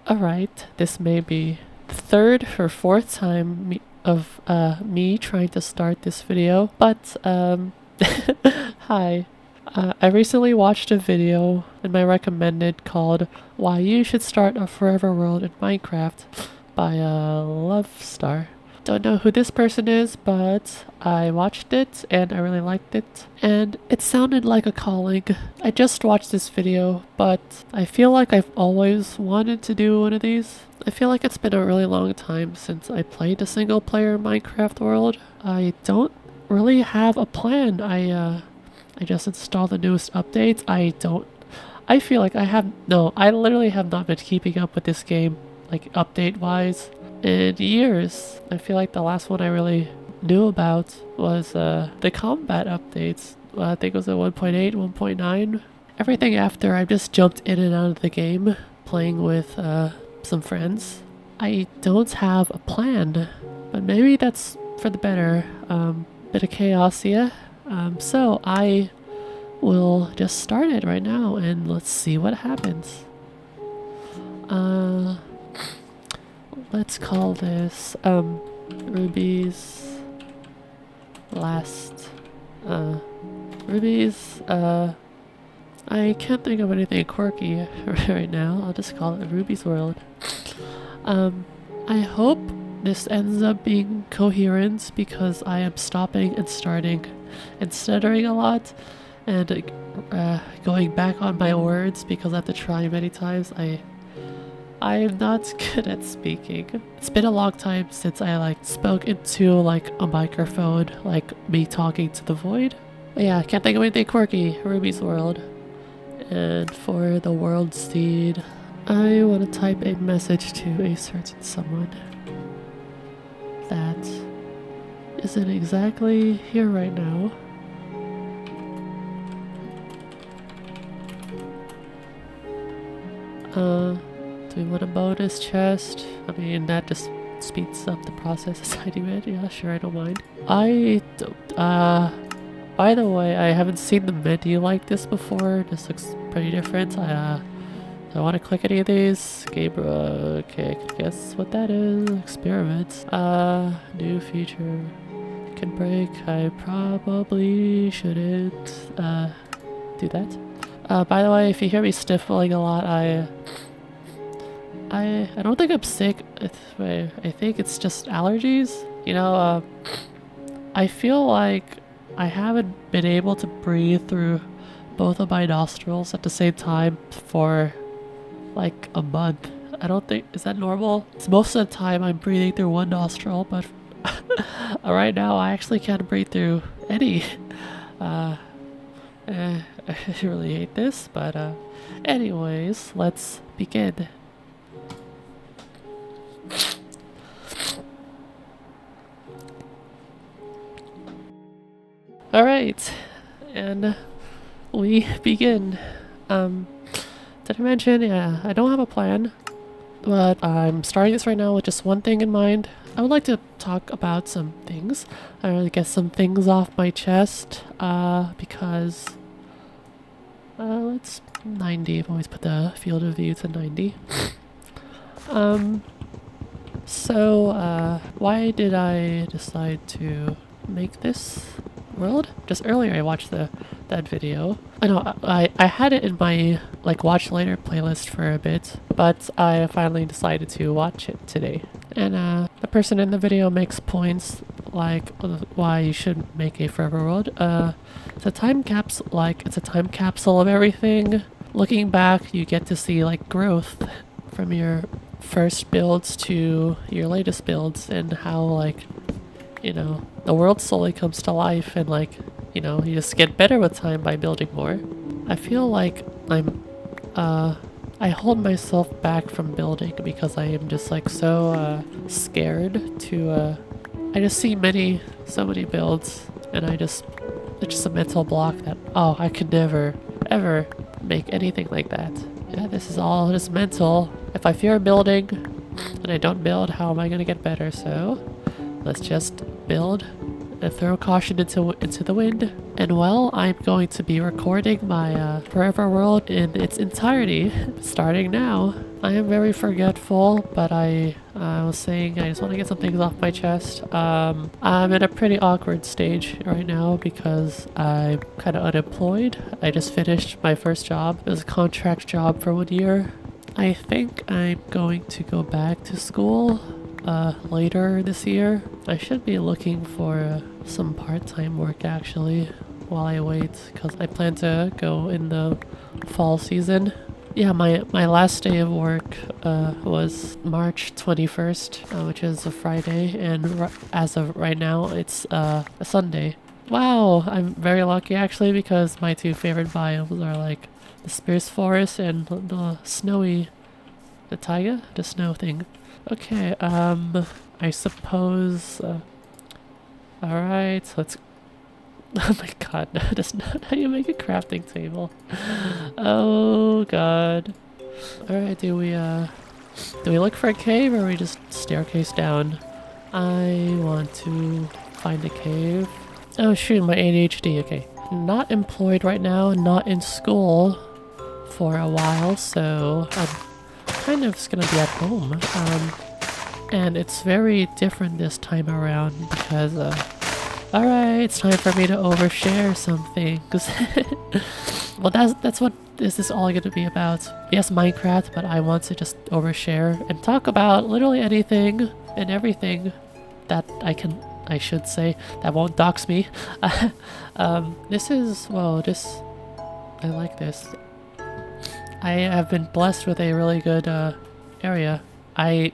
Alright, this may be the third or fourth time me trying to start this video, but hi. I recently watched a video in my recommended called Why You Should Start a Forever World in Minecraft by Lovestar. Don't know who this person is, but I watched it and I really liked it. And it sounded like a calling. I just watched this video, but I feel like I've always wanted to do one of these. I feel like it's been a really long time since I played a single player Minecraft world. I don't really have a plan. I just installed the newest updates. I feel like I literally have not been keeping up with this game, like update wise, in years. I feel like the last one I really knew about was the combat updates. I think it was at 1.8, 1.9. Everything after, I've just jumped in and out of the game, playing with some friends. I don't have a plan, but maybe that's for the better. Bit of chaos here. So I will just start it right now and let's see what happens. Let's call this Ruby's last Ruby's I can't think of anything quirky right now. I'll just call it Ruby's World. I hope this ends up being coherent because I am stopping and starting and stuttering a lot and going back on my words because I have to try many times. I'm not good at speaking. It's been a long time since I spoke into a microphone, like me talking to the void. But yeah, I can't think of anything quirky. Ruby's World. And for the world seed, I want to type a message to a certain someone that isn't exactly here right now. Do we want a bonus chest? I mean, that just speeds up the process a tiny bit. Yeah, sure, I don't mind. By the way, I haven't seen the menu like this before. This looks pretty different. Do I want to click any of these? Game, okay, I can guess what that is. Experiments. New feature. Can break. I probably shouldn't, do that. By the way, if you hear me sniffling a lot, I don't think I'm sick. I think it's just allergies. You know, I feel like I haven't been able to breathe through both of my nostrils at the same time for like a month. I don't think, is that normal? It's most of the time I'm breathing through one nostril, but right now I actually can't breathe through any. I really hate this, but anyways, let's begin. Alright, and we begin. Did I mention, yeah, I don't have a plan, but I'm starting this right now with just one thing in mind. I would like to talk about some things. I want to get some things off my chest, because, let's 90, I've always put the field of view to 90. Why did I decide to make this world? Just earlier I watched that video. I know I had it in my watch later playlist for a bit, but I finally decided to watch it today. And the person in the video makes points like why you should make a forever world. It's a time capsule of everything. Looking back, you get to see you from your first builds to your latest builds and how the world slowly comes to life and you just get better with time by building more. I feel like I hold myself back from building because I am just so scared to I just see so many builds and it's just a mental block that I could never ever make anything like that. Yeah, this is all just mental. If I fear building and I don't build, how am I gonna get better? So let's just build and throw caution into the wind. And well, I'm going to be recording my Forever World in its entirety, starting now. I am very forgetful, but I was saying I just want to get some things off my chest. I'm in a pretty awkward stage right now because I'm kind of unemployed. I just finished my first job. It was a contract job for 1 year. I think I'm going to go back to school later this year. I should be looking for some part-time work actually while I wait, because I plan to go in the fall season. Yeah, my last day of work was March 21st, which is a Friday, and as of right now, it's a Sunday. Wow, I'm very lucky actually, because my two favorite biomes are like the Spruce Forest and the snowy, the taiga, the snow thing. Okay, I suppose, alright, let's, oh my god, that's not how you make a crafting table. Oh god. Alright, do we look for a cave, or we just staircase down? I want to find a cave. Oh shoot, my ADHD, okay. Not employed right now, not in school for a while, so I'm kind of just gonna be at home. And it's very different this time around because, alright, it's time for me to overshare something. Well, that's what this is all gonna be about. Yes, Minecraft, but I want to just overshare and talk about literally anything and everything that I should say, that won't dox me. This is, well, I like this. I have been blessed with a really good area. I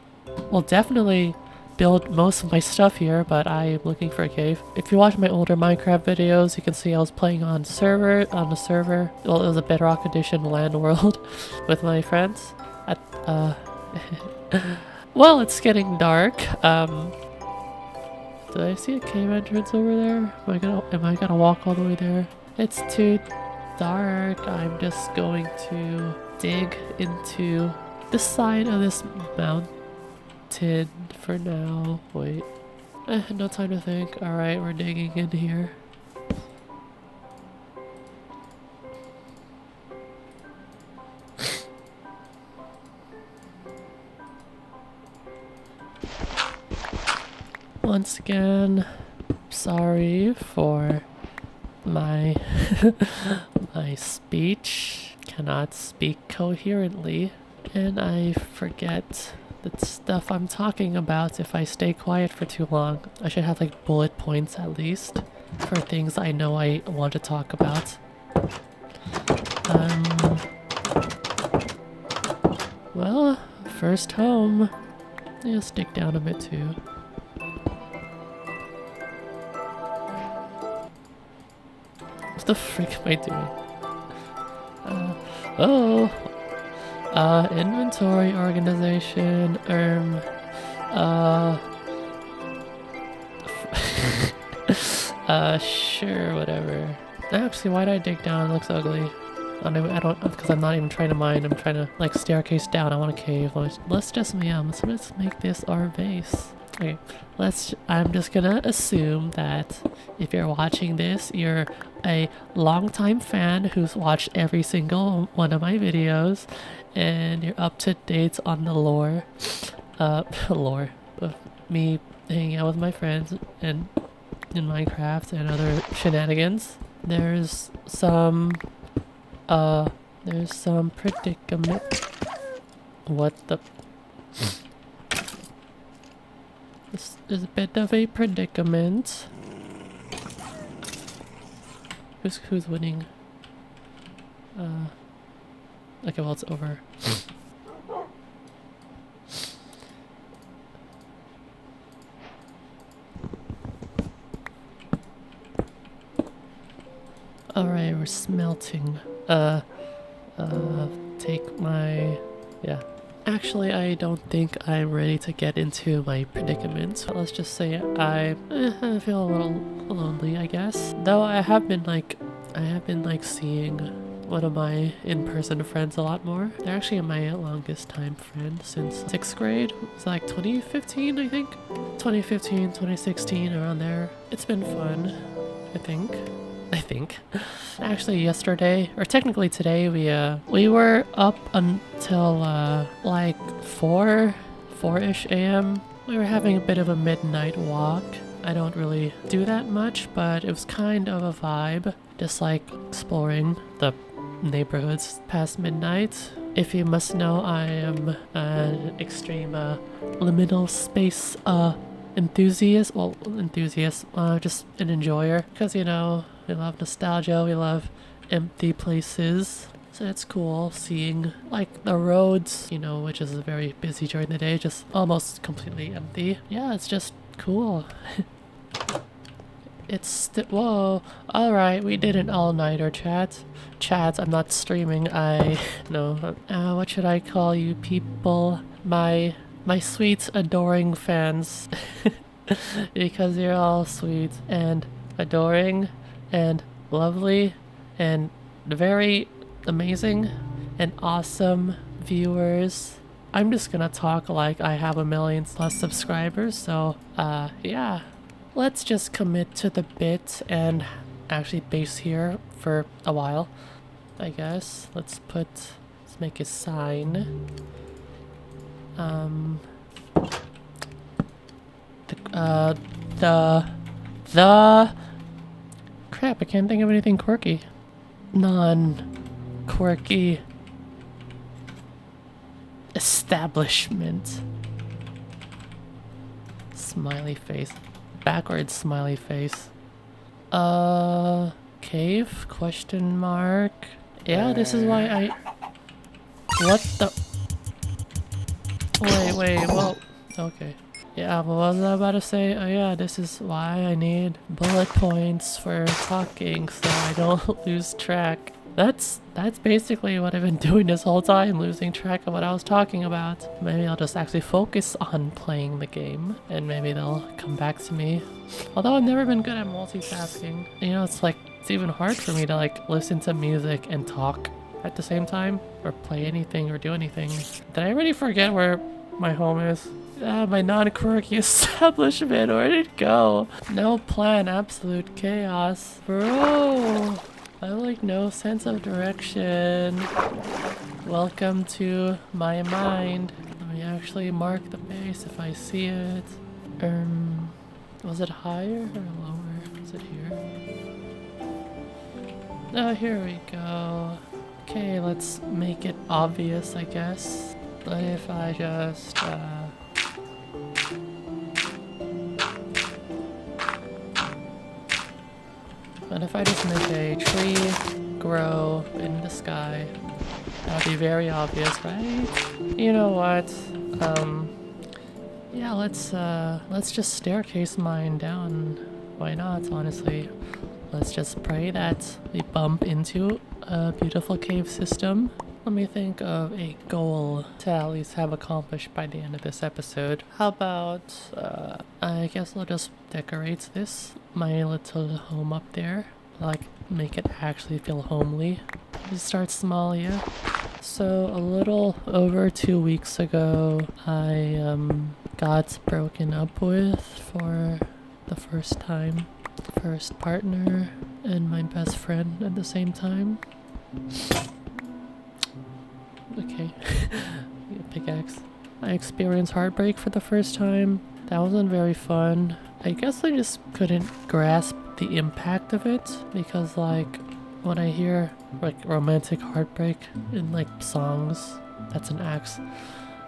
will definitely build most of my stuff here, but I'm looking for a cave. If you watch my older Minecraft videos, you can see I was playing on the server. Well, it was a Bedrock Edition land world with my friends. Well, it's getting dark. Did I see a cave entrance over there? Am I gonna walk all the way there? It's too dark. I'm just going to dig into the side of this mountain for now. Wait. No time to think. Alright, we're digging in here. Once again, sorry for my my speech. Cannot speak coherently, and I forget the stuff I'm talking about if I stay quiet for too long. I should have like bullet points at least for things I know I want to talk about. Well, first home. Yeah, stick down a bit too. What the frick am I doing? Inventory organization, sure, whatever. Actually, why'd I dig down? It looks ugly. I don't, because I'm not even trying to mine, I'm trying to, like, staircase down. I want a cave. Let's just make this our base. Okay, I'm just gonna assume that if you're watching this, you're a longtime fan who's watched every single one of my videos, and you're up to date on the lore of me hanging out with my friends and in Minecraft and other shenanigans. There's some predicament. What the? This is a bit of a predicament. Who's winning? Okay, well, it's over. Alright, we're smelting. Take my... yeah. Actually, I don't think I'm ready to get into my predicament. Let's just say I feel a little lonely, I guess. Though I have been like seeing one of my in-person friends a lot more. They're actually my longest time friend since 6th grade. It's like 2015, I think. 2015, 2016, around there. It's been fun, I think. Actually, yesterday, or technically today, we were up until like 4-ish a.m. We were having a bit of a midnight walk. I don't really do that much, but it was kind of a vibe. Just like exploring the neighborhoods past midnight. If you must know, I am an extreme liminal space enthusiast. Well, just an enjoyer. Because, you know, we love nostalgia, we love empty places. So it's cool seeing like the roads, you know, which is very busy during the day, just almost completely empty. Yeah, it's just cool. Whoa. Alright, we did an all-nighter chat. I'm not streaming. What should I call you people? My sweet, adoring fans. Because you're all sweet and adoring and lovely and very amazing and awesome viewers. I'm just gonna talk like I have 1 million+ subscribers, so yeah. Let's just commit to the bit and actually base here for a while, I guess. Let's make a sign. The crap, I can't think of anything quirky. Non-quirky establishment. Smiley face. Backwards smiley face. Cave? Question mark. Yeah, this is why I... What the... Wait, well... Okay. Yeah, what was I about to say? Oh yeah, this is why I need bullet points for talking so I don't lose track. That's basically what I've been doing this whole time, losing track of what I was talking about. Maybe I'll just actually focus on playing the game, and maybe they'll come back to me. Although I've never been good at multitasking. You know, it's even hard for me to like listen to music and talk at the same time, or play anything or do anything. Did I already forget where my home is? My non-quirky establishment, where did it go? No plan, absolute chaos. Bro! I have like no sense of direction. Welcome to my mind. Let me actually mark the base if I see it. Was it higher or lower? Is it here? Oh, here we go. Okay, let's make it obvious, I guess. But if I just, But if I just make a tree grow in the sky, that'll be very obvious, right? You know what? Yeah, let's just staircase mine down. Why not, honestly? Let's just pray that we bump into a beautiful cave system. Let me think of a goal to at least have accomplished by the end of this episode. How about, I guess I'll just decorate my little home up there. Like, make it actually feel homely. Just start small, yeah. So, a little over 2 weeks ago, I, got broken up with for the first time. First partner and my best friend at the same time. Okay. Pickaxe. I experienced heartbreak for the first time. That wasn't very fun. I guess I just couldn't grasp the impact of it because like when I hear like romantic heartbreak in like songs, that's an axe.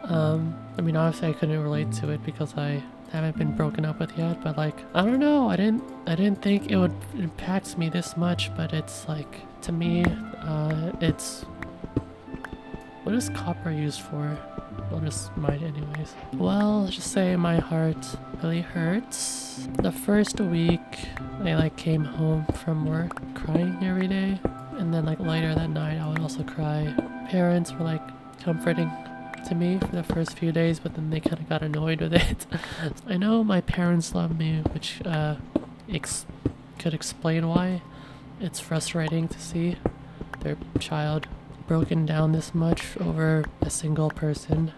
I mean obviously I couldn't relate to it because I haven't been broken up with yet, but like I don't know, I didn't think it would impact me this much, but it's like to me it's what is copper used for? I'll just mine anyways. Well, let's just say my heart really hurts. The first week I like came home from work crying every day, and then like later that night I would also cry. Parents were like comforting to me for the first few days, but then they kind of got annoyed with it. I know my parents love me, which could explain why it's frustrating to see. their child broken down this much over a single person.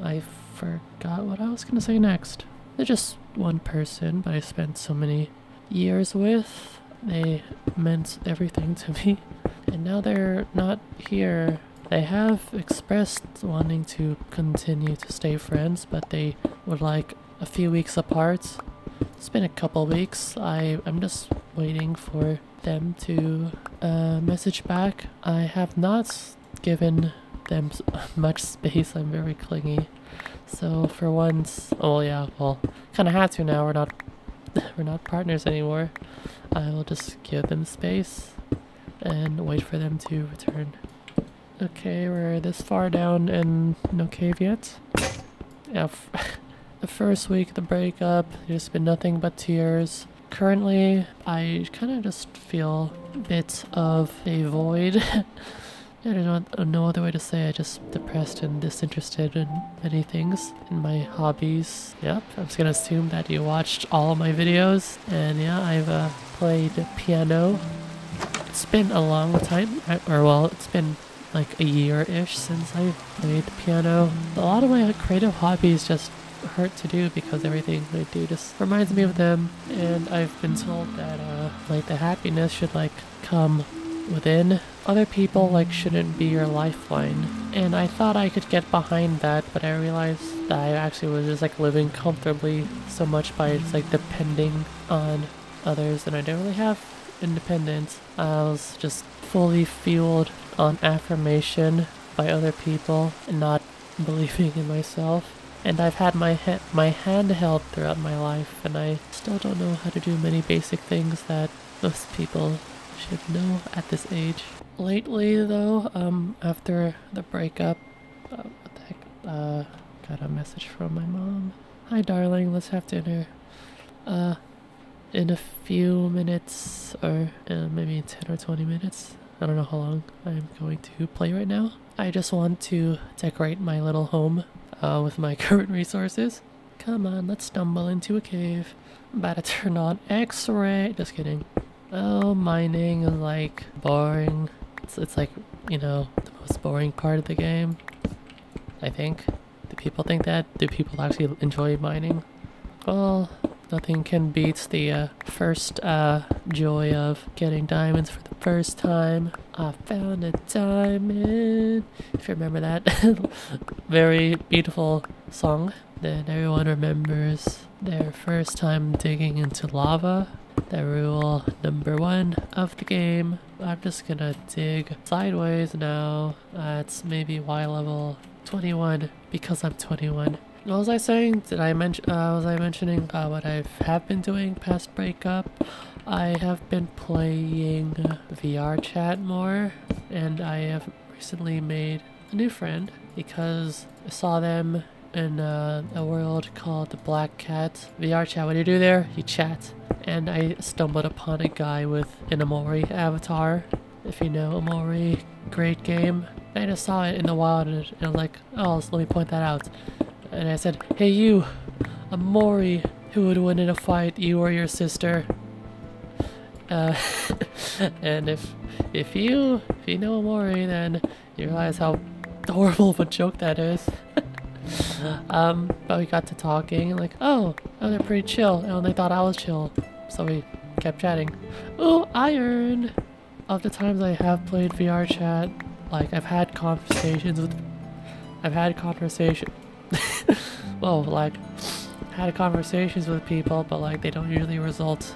I forgot what I was gonna say next. They're just one person, but I spent so many years with. They meant everything to me. And now they're not here. They have expressed wanting to continue to stay friends, but they would like a few weeks apart. It's been a couple weeks. I'm just waiting for them to message back. I have not given them much space. I'm very clingy. So for once, oh yeah, well, kind of had to now. We're not partners anymore. I will just give them space and wait for them to return. Okay, we're this far down and no cave yet. Yeah, the first week of the breakup, there's been nothing but tears. Currently, I kind of just feel a bit of a void. I don't know no other way to say it. Just depressed and disinterested in many things, in my hobbies. Yep, I'm just gonna assume that you watched all of my videos. And yeah, I've played piano. It's been a long time, it's been like a year-ish since I played piano. A lot of my creative hobbies just hurt to do because everything I do just reminds me of them. And I've been told that like the happiness should like come within. Other people like shouldn't be your lifeline. And I thought I could get behind that, but I realized that I actually was just like living comfortably so much by just like depending on others, and I didn't really have independence. I was just fully fueled on affirmation by other people and not believing in myself. And I've had my hand held throughout my life, and I still don't know how to do many basic things that most people should know at this age. Lately though, after the breakup, what the heck, got a message from my mom. Hi darling, let's have dinner. In a few minutes, or maybe 10 or 20 minutes. I don't know how long I'm going to play right now. I just want to decorate my little home with my current resources. Come on, let's stumble into a cave. I'm about to turn on X-ray. Just kidding. Oh, mining is like boring. It's like, you know, the most boring part of the game, I think. Do people think that? Do people actually enjoy mining? Well, nothing can beat the first joy of getting diamonds for the first time. I found a diamond. If you remember that very beautiful song, then everyone remembers their first time digging into lava. The rule number 1 of the game. I'm just gonna dig sideways now. It's maybe Y level 21 because I'm 21. What was I saying? Was I mentioning what I have been doing past breakup? I have been playing VR chat more, and I have recently made a new friend because I saw them in a world called the Black Cat. VR chat, what do you do there? You chat. And I stumbled upon a guy with an Omori avatar. If you know Omori, great game. I just saw it in the wild and I was like, oh, so let me point that out. And I said, hey you, Omori, who would win in a fight, you or your sister? And if you know Omori, then you realize how horrible of a joke that is. But we got to talking and like, oh, they're pretty chill, and they thought I was chill, so we kept chatting. Ooh, iron! Of the times I have played VR chat, like I've had conversations with people, but like they don't usually result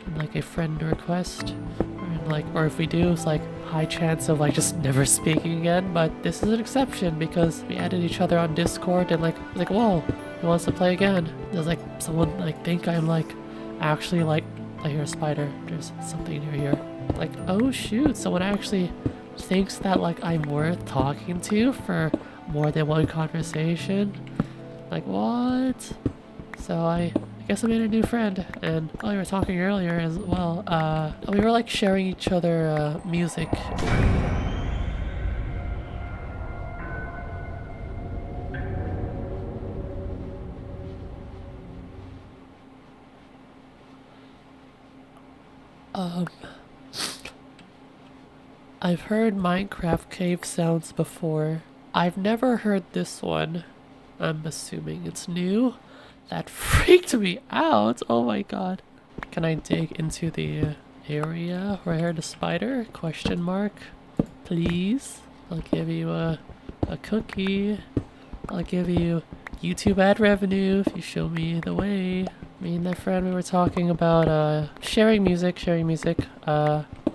in like a friend request, or if we do, it's like high chance of like just never speaking again. But this is an exception because we added each other on Discord and like whoa, he wants to play again. There's like someone like think I'm like actually like, I hear a spider, there's something near here. Like, oh shoot, someone actually thinks that like I'm worth talking to for more than one conversation. Like what? So I guess I made a new friend, and while we were talking earlier as well, we were like sharing each other music. I've heard Minecraft cave sounds before. I've never heard this one. I'm assuming it's new. That freaked me out. Oh my god. Can I dig into the area where I heard a spider? Question mark. Please. I'll give you a cookie. I'll give you YouTube ad revenue if you show me the way. Me and that friend, we were talking about sharing music.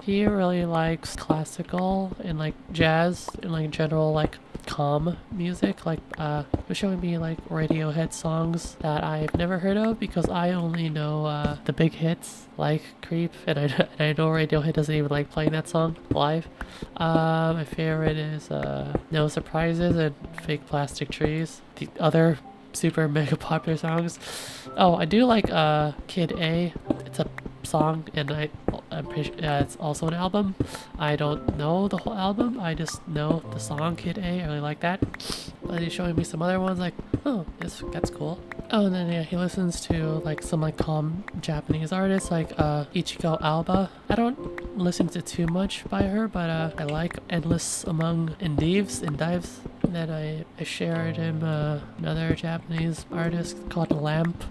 He really likes classical and like jazz and like general like calm music. Like he was showing me like Radiohead songs that I've never heard of because I only know the big hits like Creep, and I know Radiohead doesn't even like playing that song live. My favorite is No Surprises and Fake Plastic Trees. The other super mega popular songs. Oh, I do like Kid A. It's a song, and I'm pretty sure it's also an album. I don't know the whole album. I just know the song Kid A. I really like that. But he's showing me some other ones like, oh, that's cool. Oh, and then yeah, he listens to like some like calm Japanese artists like Ichiko Alba. I don't listen to too much by her, but I like Endless Among Endives. And then I shared him another Japanese artist called Lamp.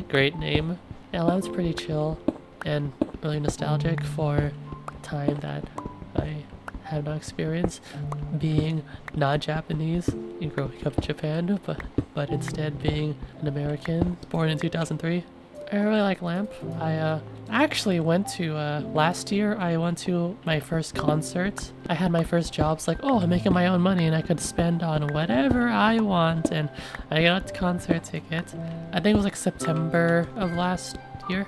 Great name. Yeah, Lamp's pretty chill and really nostalgic for a time that I have not experienced being not Japanese and growing up in Japan, but instead being an American born in 2003. I really like Lamp. I actually went to last year. I went to my first concert. I had my first job. It's like, oh, I'm making my own money and I could spend on whatever I want. And I got a concert ticket. I think it was like September of last year.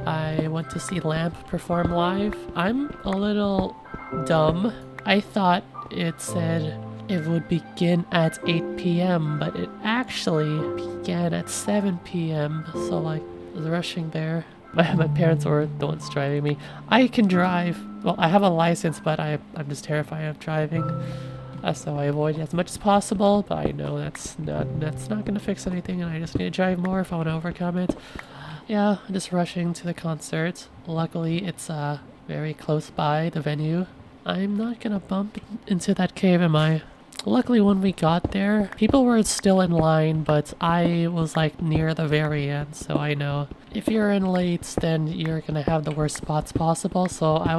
I went to see Lamp perform live. I'm a little dumb. I thought it said it would begin at 8 p.m., but it actually began at 7 p.m. So like, I was rushing there. My parents were the ones driving me. I can drive. Well, I have a license, but I'm just terrified of driving. So I avoid it as much as possible, but I know that's not gonna fix anything, and I just need to drive more if I want to overcome it. Yeah, I'm just rushing to the concert. Luckily, it's very close by the venue. I'm not gonna bump into that cave, am I? Luckily, when we got there, people were still in line, but I was like near the very end, so I know if you're in late, then you're gonna have the worst spots possible. So I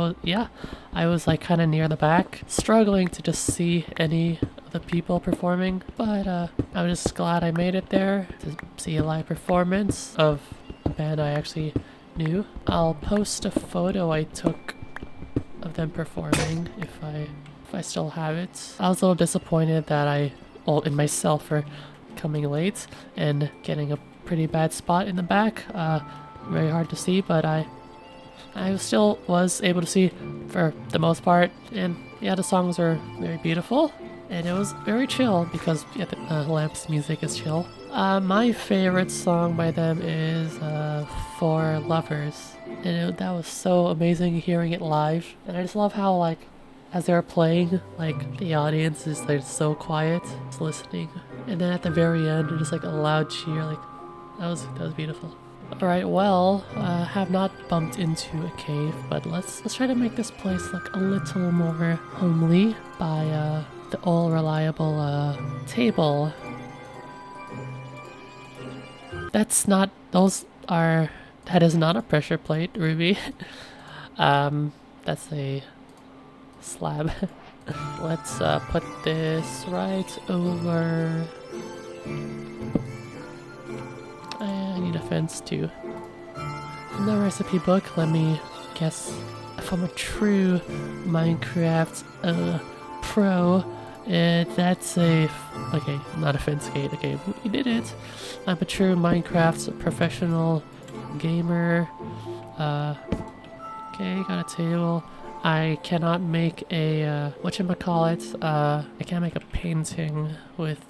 was like kind of near the back, struggling to just see any of the people performing, but I'm just glad I made it there to see a live performance of a band I actually knew. I'll post a photo I took of them performing if I still have it. I was a little disappointed that in myself for coming late and getting a pretty bad spot in the back. Very hard to see, but I still was able to see for the most part. And yeah, the songs were very beautiful, and it was very chill because yeah, Lamp's music is chill. My favorite song by them is For Lovers, and that was so amazing hearing it live. And I just love how like, as they were playing, like the audience is like so quiet, just listening, and then at the very end, just like a loud cheer. Like that was beautiful. All right, well, have not bumped into a cave, but let's try to make this place look a little more homely by the all reliable table. That is not a pressure plate, Ruby. That's a slab. Let's put this right over. I need a fence too. In the recipe book, let me guess if I'm a true Minecraft pro. That's okay, not a fence gate. Okay, we did it. I'm a true Minecraft professional gamer. Okay, got a table. I cannot make a, whatchamacallit, I can't make a painting with,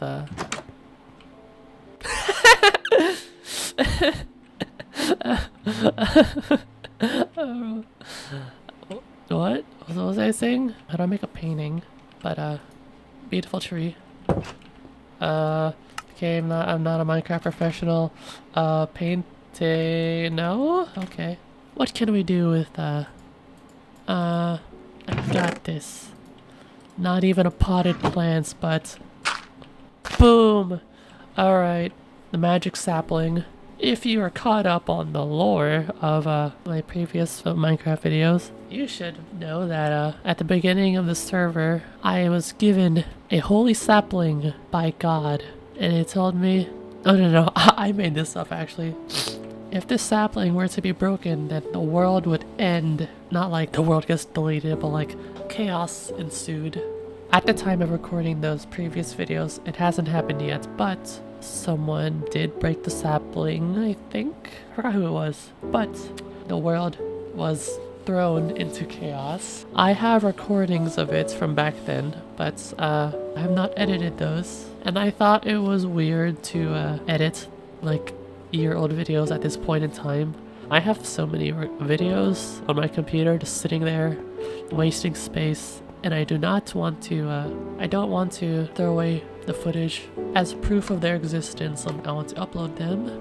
what? What was I saying? How do I make a painting? But, beautiful tree. Okay, I'm not a Minecraft professional. Painting, no? Okay. What can we do with, a Got this. Not even a potted plants, but boom! Alright, the magic sapling. If you are caught up on the lore of my previous Minecraft videos, you should know that at the beginning of the server, I was given a holy sapling by God. And it told me, oh no, I made this up actually. If this sapling were to be broken, then the world would end. Not like the world gets deleted, but like chaos ensued. At the time of recording those previous videos, it hasn't happened yet, but someone did break the sapling, I think. I forgot who it was. But the world was thrown into chaos. I have recordings of it from back then, but I have not edited those. And I thought it was weird to edit like year-old videos at this point in time. I have so many videos on my computer just sitting there wasting space, and I do not want to I don't want to throw away the footage as proof of their existence. I want to upload them.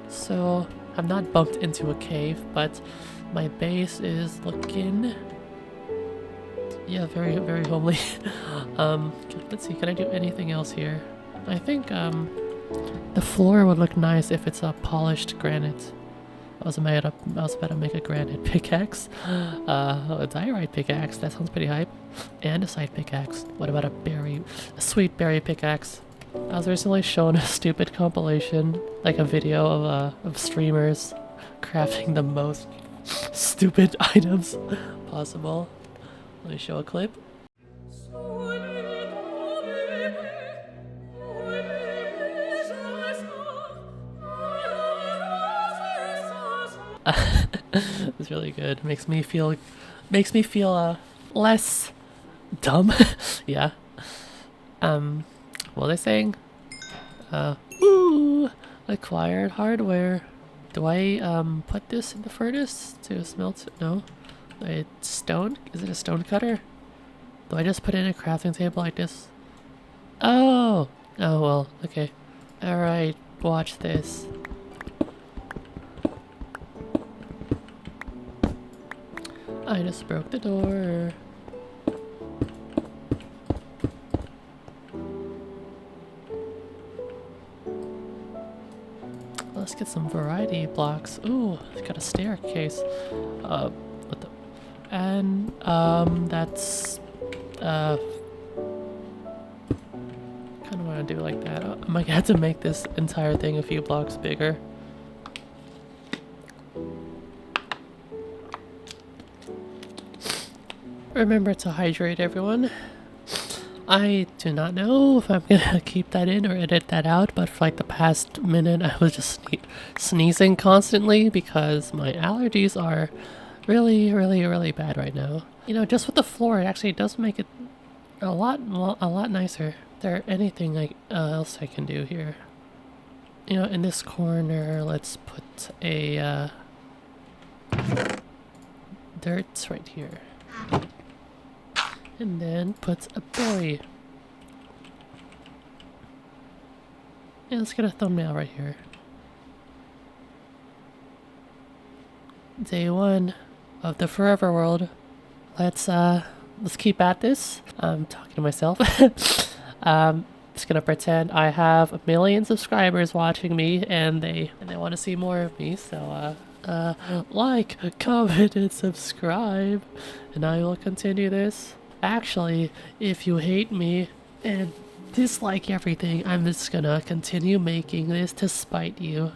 So I'm not bumped into a cave, but my base is looking, yeah, very, very homely. Let's see, can I do anything else here? I think the floor would look nice if it's a polished granite. I was about to make a granite pickaxe. A diorite pickaxe, that sounds pretty hype. And a side pickaxe. What about a sweet berry pickaxe? I was recently shown a stupid compilation, like a video of streamers crafting the most stupid items possible. Let me show a clip. It's really good. Makes me feel less dumb. Yeah. What are they saying? Ooh, acquired hardware. Do I put this in the furnace to smelt? No. It's stone? Is it a stone cutter? Do I just put it in a crafting table like this? Oh! Oh well, okay. Alright, watch this. I just broke the door. Let's get some variety blocks. Ooh, it's got a staircase. What the? And, that's, kind of want to do like that. I might have to make this entire thing a few blocks bigger. Remember to hydrate, everyone. I do not know if I'm gonna keep that in or edit that out, but for like the past minute I was just sneezing constantly because my allergies are really, really, really bad right now. You know, just with the floor, it actually does make it a lot nicer. Is there anything else I can do here? You know, in this corner, let's put a dirt right here. And then put a berry. And let's get a thumbnail right here. Day 1 of the Forever World. Let's keep at this. I'm talking to myself. Just gonna pretend I have 1 million subscribers watching me, and they want to see more of me. So like, comment, and subscribe, and I will continue this. Actually, if you hate me and dislike everything, I'm just gonna continue making this to spite you,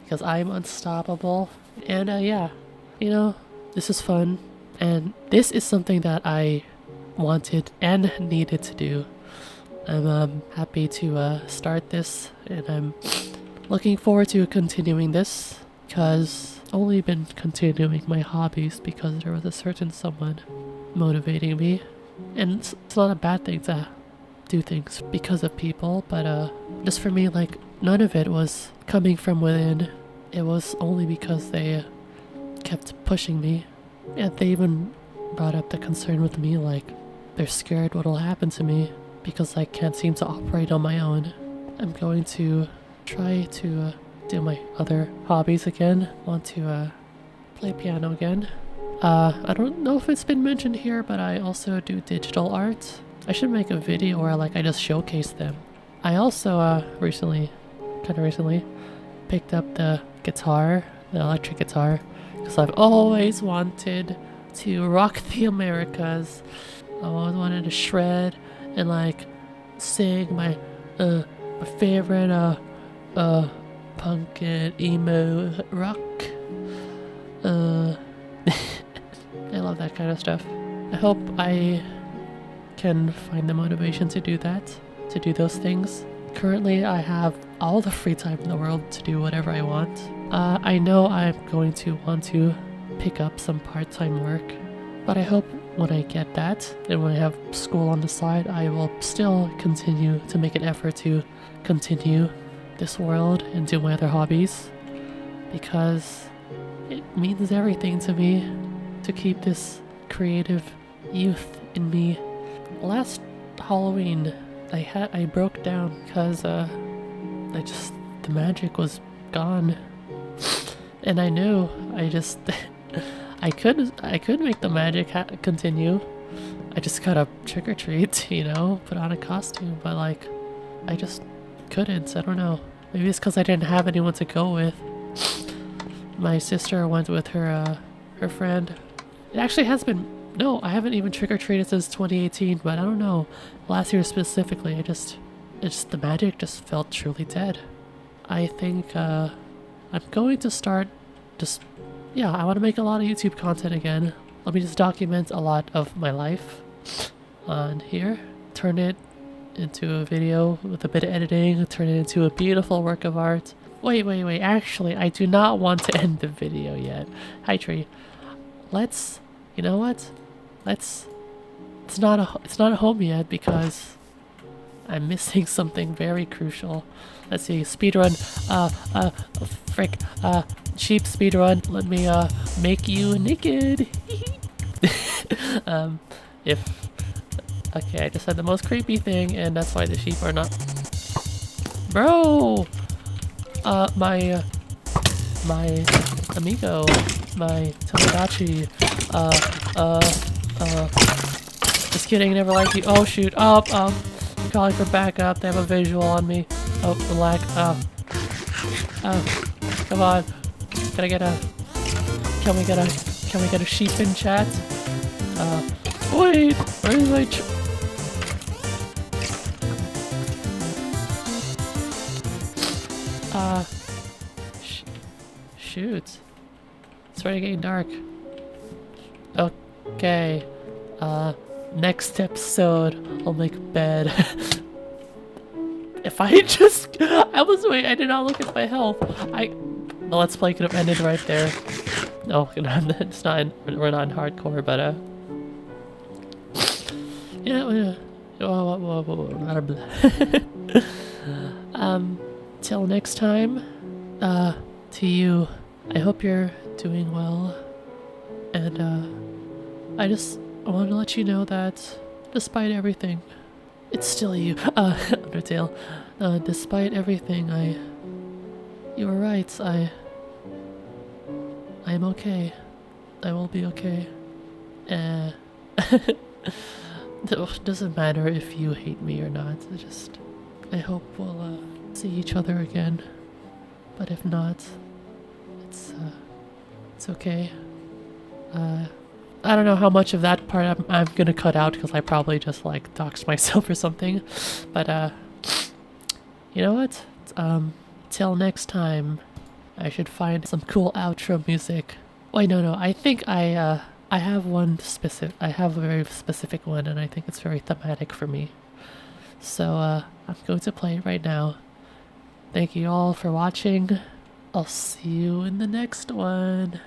because I'm unstoppable. And yeah, you know, this is fun, and this is something that I wanted and needed to do. I'm happy to start this, and I'm looking forward to continuing this, because I've only been continuing my hobbies because there was a certain someone motivating me. And it's not a bad thing to do things because of people, but just for me, like, none of it was coming from within. It was only because they kept pushing me, and they even brought up the concern with me, like, they're scared what'll happen to me because I can't seem to operate on my own. I'm going to try to do my other hobbies again. Want to play piano again. I don't know if it's been mentioned here, but I also do digital art. I should make a video where like I just showcase them. I also recently picked up the guitar, the electric guitar, because I've always wanted to rock the Americas. I always wanted to shred and like sing my favorite punk and emo rock. I love that kind of stuff. I hope I can find the motivation to do that, to do those things. Currently, I have all the free time in the world to do whatever I want. I know I'm going to want to pick up some part-time work, but I hope when I get that and when I have school on the side, I will still continue to make an effort to continue this world and do my other hobbies, because it means everything to me to keep this creative youth in me. Last Halloween, I broke down because the magic was gone, and I knew I could make the magic continue. I just gotta trick or treat, you know, put on a costume, but like I just couldn't. I don't know. Maybe it's because I didn't have anyone to go with. My sister went with her friend. It actually has been. No, I haven't even trick-or-treated since 2018, but I don't know. Last year specifically, the magic just felt truly dead. I think, I'm going to start I want to make a lot of YouTube content again. Let me just document a lot of my life on here. Turn it into a video with a bit of editing, turn it into a beautiful work of art. Wait, actually, I do not want to end the video yet. Hi, Tree. You know what? It's not a home yet because I'm missing something very crucial. Let's see, speedrun, cheap speedrun, let me, make you naked. Okay, I just said the most creepy thing, and that's why the sheep are not. Bro! My amigo, my Tomodachi, just kidding, never liked you. Oh shoot, calling for backup, they have a visual on me. Oh, the lag, come on. Can we get a sheep in chat? Wait, where is my shoot. It's already getting dark. Okay. Next episode, I'll make bed. If I I did not look at my health. The Let's Play could have ended right there. No, it's not, we're not in hardcore, but, yeah, till next time, to you, I hope you're doing well, and, I want to let you know that, despite everything, it's still you, Undertale, despite everything, you were right, I am okay. I will be okay. It doesn't matter if you hate me or not. I hope we'll see each other again. But if not, it's okay. I don't know how much of that part I'm gonna cut out because I probably just like doxed myself or something. But you know what? Till next time, I should find some cool outro music. Wait, no. I think I have I have a very specific one, and I think it's very thematic for me. So, I'm going to play it right now. Thank you all for watching. I'll see you in the next one.